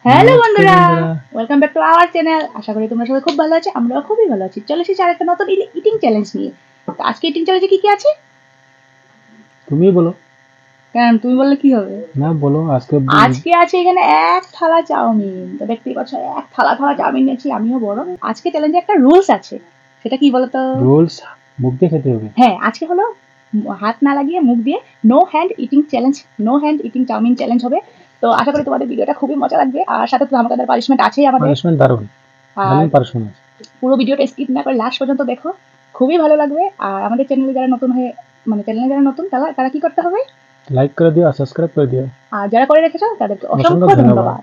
Hello নমস্কার বন্ধুরা, বন্ধুরা। Welcome back to our channel. আশা করি তোমরা সবাই খুব ভালো আছো, আমরাও খুবই ভালো আছি। চলে এসেছি আরেকটা নতুন ইটিং চ্যালেঞ্জ নিয়ে। তো আজকে ইটিং চ্যালেঞ্জে কি কি আছে? তুমি বলো। কেন তুমি বললে কি হবে? না বলো আজকে। আজকে আছে এখানে এক থালা চাউমিন। তো দেখতেই পাচ্ছ এক থালা থালা চাউমিন নিয়েছি, আমিও বড়। আজকে চ্যালেঞ্জে একটা রুলস আছে, সেটা কি বলো তো? রোলস মুখ দিয়ে খেতে হবে। হ্যাঁ, আজকে হলো হাত না লাগিয়ে মুখ দিয়ে no hand eating challenge, no hand eating chowmein challenge হবে। তো আশা করি তোমাদের ভিডিওটা খুবই মজা লাগবে, আর সাথে তো ধামাকাদার পানিশমেন্ট আছেই আমাদের। পানিশমেন্ট দারুণ, আর দারুণ পানিশমেন্ট আছে। পুরো ভিডিওটা স্কিপ না করে লাস্ট পর্যন্ত দেখো, খুবই ভালো লাগবে। আর আমাদের চ্যানেলে যারা নতুন হয়ে মানে চ্যানেলে যারা নতুন তারা তারা কি করতে হবে? লাইক করে দিও আর সাবস্ক্রাইব করে দিও। আর যারা করে রেখেছো তাদেরকে অসংখ্য ধন্যবাদ।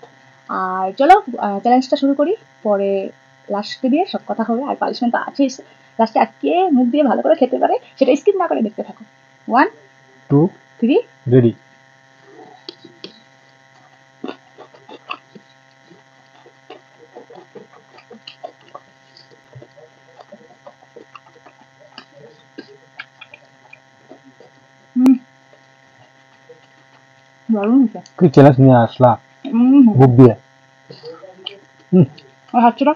আর চলো চ্যালেঞ্জটা শুরু করি, পরে লাস্টে দিয়ে সব কথা হবে। আর পানিশমেন্ট তো আছেই, লাস্টে আজকে মুখ দিয়ে ভালো করে খেতে পারে সেটা স্কিপ না করে দেখতে থাকো। 1 2 3 রেডি। দারুণ হয়েছে। কি চ্যালেঞ্জ নিয়ে আসলা মুখ দিয়ে? আর হাতটা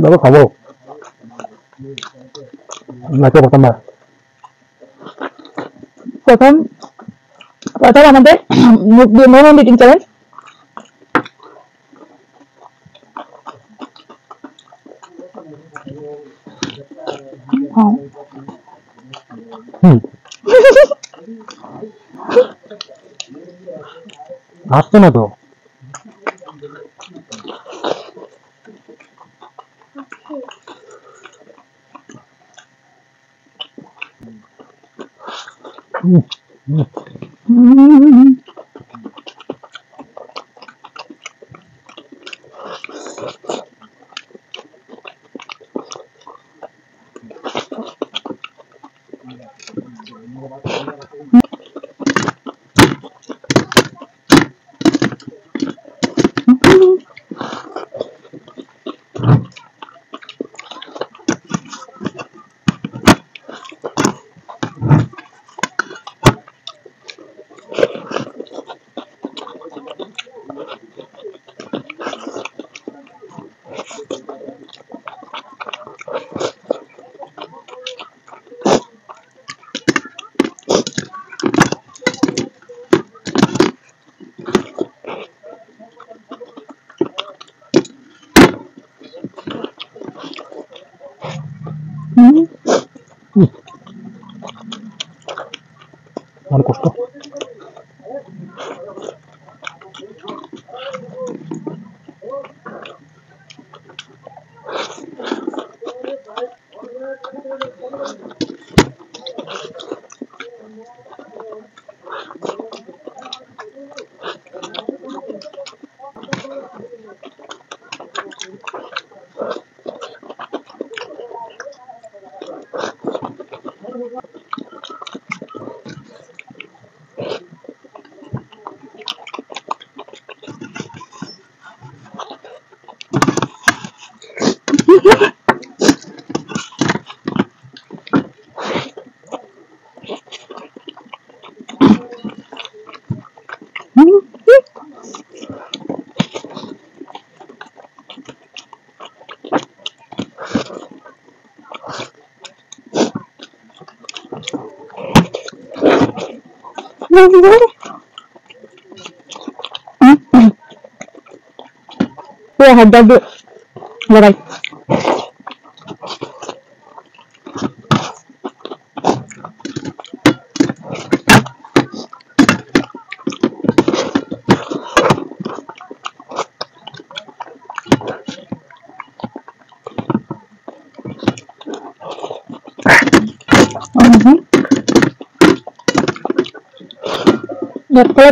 বাবা খাবো নাকি প্রথমবার? প্রথম প্রথম আমাদের মুখ দিয়ে নো হ্যান্ড ইটিং চ্যালেঞ্জ। আসছে না তো। অনেক কষ্ট। পুরো হাত দিয়ে লড়াই।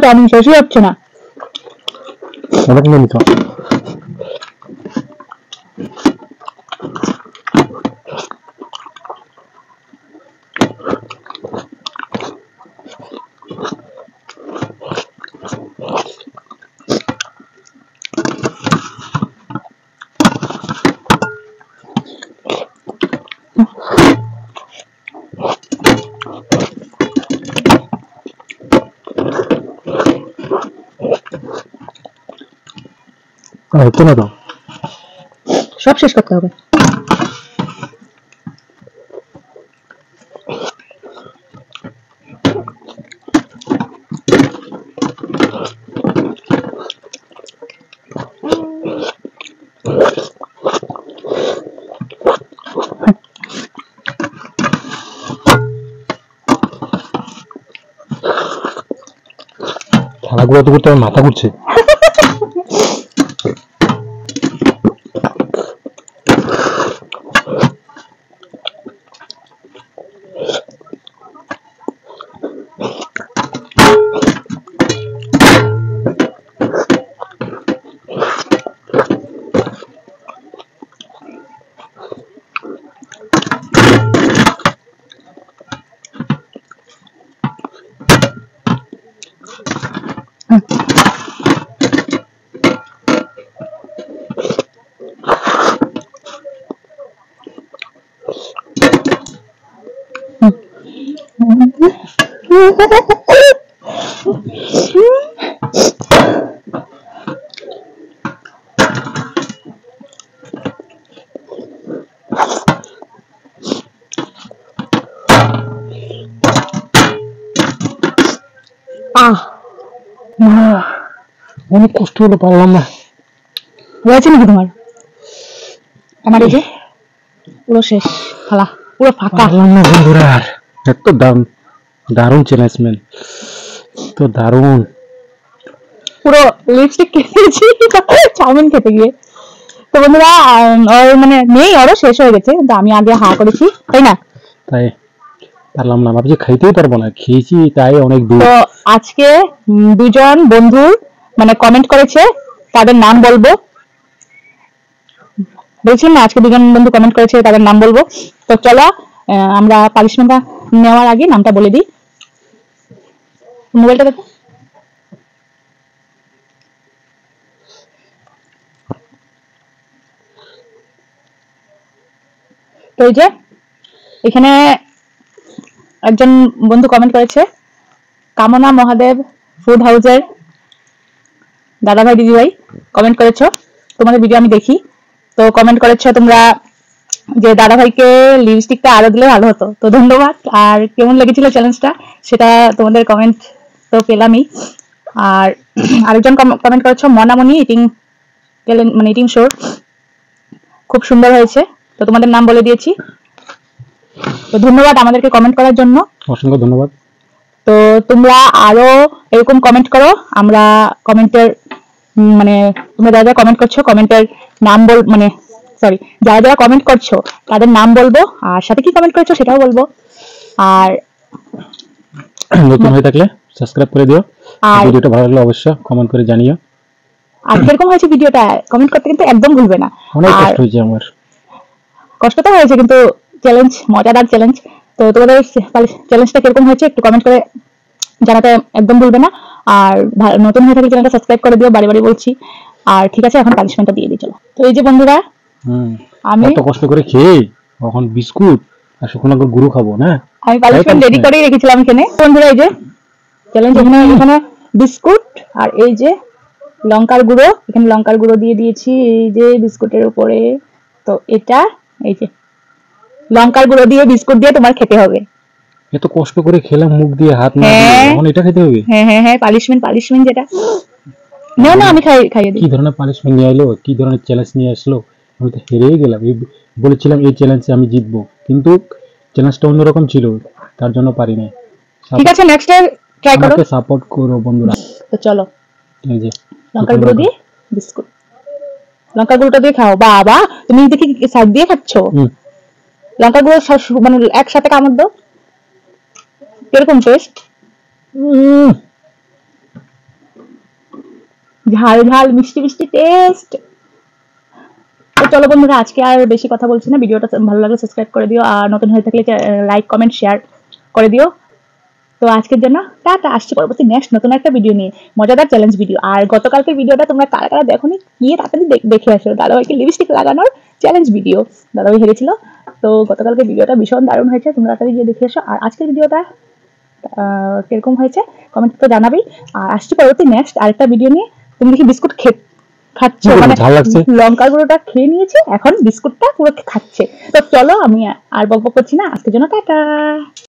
তো আমি শেষই হচ্ছে না। অনেক নিয়ে নিত। হচ্ছে না তো, সব শেষ করতে হবে। খেলাগুলো তো করতে আমার মাথা ঘুরছে। অনেক কষ্ট হলো, পারলাম না। হয়েছে নাকি তোমার? আমার এই যে পুরো শেষ, খালা পুরো ফাঁকা। পারলাম না বন্ধুরা, এত দারুণ চ্যালেঞ্জম্যান, তো দারুণ। পুরো লিপস্টিক খেয়েছি চাউমিন খেতে গিয়ে। তো বন্ধুরা ওর মানে নেই, ওরও শেষ হয়ে গেছে, কিন্তু আমি আগে হা করেছি, তাই না? তাই পারলাম না, ভাবছি খাইতেই পারবো না, খেয়েছি তাই অনেক দূর। তো আজকে দুজন বন্ধু মানে কমেন্ট করেছে, তাদের নাম বলবো। বলছি না, আজকে দুজন বন্ধু কমেন্ট করেছে, তাদের নাম বলবো। তো চলো আমরা পানিশমেন্টটা নেওয়ার আগে নামটা বলে দিই। মোবাইলটা দেখো। তো এই যে এখানে একজন বন্ধু কমেন্ট করেছে, কামনা মহাদেব ফুড হাউসের দাদাভাই দিদিভাই কমেন্ট করেছো, তোমাদের ভিডিও আমি দেখি। তো কমেন্ট করেছো তোমরা যে দাদাভাইকে লিপস্টিকটা আরো দিলে ভালো হতো। তো ধন্যবাদ। আর কেমন লেগেছিল চ্যালেঞ্জটা সেটা তোমাদের কমেন্ট তো পেলামই। আর আরেকজন কমেন্ট করেছো, মনামণি ইটিং মানে ইটিং শো খুব সুন্দর হয়েছে। তো তোমাদের নাম বলে দিয়েছি। তো ধন্যবাদ আমাদেরকে কমেন্ট করার জন্য, অসংখ্য ধন্যবাদ। তো তোমরা আরো এরকম কমেন্ট করো। আমরা কমেন্টের মানে তোমরা যারা যারা কমেন্ট করছো কমেন্টের নাম মানে সরি, যারা যারা কমেন্ট করছো তাদের নাম বলবো, আর সাথে কি কমেন্ট করেছো সেটাও বলবো। আর নতুন হয়ে থাকলে সাবস্ক্রাইব করে দিও, আর ভিডিওটা ভালো লাগলে অবশ্যই কমেন্ট করে জানিও। আর কিরকম হয়েছে ভিডিওটা কমেন্ট করতে কিন্তু একদম ভুলবে না। অনেক কষ্ট হয়েছে আমার, কষ্ট তো হয়েছে কিন্তু চ্যালেঞ্জ, মজাদার চ্যালেঞ্জ। তো তোমাদের চ্যালেঞ্জটা কিরকম হয়েছে একটু কমেন্ট করে জানাতে একদম ভুলবে না। আর নতুন হয়ে থাকলে চ্যানেলটা সাবস্ক্রাইব করে দিও, বারে বারে বলছি। আর ঠিক আছে, এখন পানিশমেন্টটা দিয়ে দিই চলো। তো এই যে বন্ধুরা, আমি এত কষ্ট করে খেয়ে এখন বিস্কুট আর শুকনো গুঁড়ো খাবো না, আমি পানিশমেন্ট রেডি করেই রেখেছিলাম এখানে। বন্ধুরা এই যে চ্যালেঞ্জ, এখানে বিস্কুট আর এই যে লঙ্কার গুঁড়ো, এখানে লঙ্কার গুঁড়ো দিয়ে দিয়েছি এই যে বিস্কুটের উপরে। তো এটা এই যে লঙ্কার গুঁড়ো দিয়ে বিস্কুট দিয়ে তোমার খেতে হবে। এত কষ্ট করে খেলাম মুখ দিয়ে হাত না দিয়ে, এখন এটা খেতে হবে? হ্যাঁ হ্যাঁ হ্যাঁ, পানিশমেন্ট যেটা। না না, আমি খাইয়ে দিই। কি ধরনের পানিশমেন্ট নিয়ে এলো, কি ধরনের চ্যালেঞ্জ নিয়ে আসলো, আমি তো হেরেই গেলাম। বলেছিলাম এই চ্যালেঞ্জে আমি জিতবো, কিন্তু চ্যালেঞ্জটা অন্যরকম ছিল, তার জন্য পারি নাই। ঠিক আছে, নেক্সট টাইম ট্রাই করো, আমাকে সাপোর্ট করো বন্ধুরা। তো চলো এই যে লঙ্কার গুঁড়ো দিয়ে বিস্কুট, লঙ্কার গুঁড়োটা দিয়ে খাও। বাবা, তুমি দেখি সাইড দিয়ে খাচ্ছো। লঙ্কার গুঁড়ো মানে একসাথে কামড় দাও। কিরকম টেস্ট? ঝাল ঝাল মিষ্টি মিষ্টি টেস্ট। তো চলো বন্ধুরা, আজকে আর বেশি কথা বলছি না। ভিডিওটা ভালো লাগলে সাবস্ক্রাইব করে দিও, আর নতুন হয়ে থাকলে লাইক কমেন্ট শেয়ার করে দিও। তো আজকের জন্য টাটা, আসছি পরবর্তী নেক্সট নতুন একটা ভিডিও নিয়ে, মজাদার চ্যালেঞ্জ ভিডিও। আর গতকালকের ভিডিওটা তোমরা কারা কারা দেখোনি, গিয়ে তাড়াতাড়ি দেখে আসো। দাদাভাইকে লিপস্টিক লাগানোর চ্যালেঞ্জ ভিডিও, দাদাভাই হেরেছিল। তো গতকালকের ভিডিওটা ভীষণ দারুণ হয়েছে, তোমরা তাড়াতাড়ি গিয়ে দেখে এসো। আর আজকের ভিডিওটা কিরকম হয়েছে কমেন্ট তো জানাবেই। আর আসছি পরবর্তী নেক্সট আরেকটা ভিডিও নিয়ে। তুমি দেখি বিস্কুট খাচ্ছ, মানে লঙ্কার গুঁড়োটা খেয়ে নিয়েছে, এখন বিস্কুটটা পুরো খাচ্ছে। তো চলো, আমি আর বকবক করছি না, আজকের জন্য টাটা।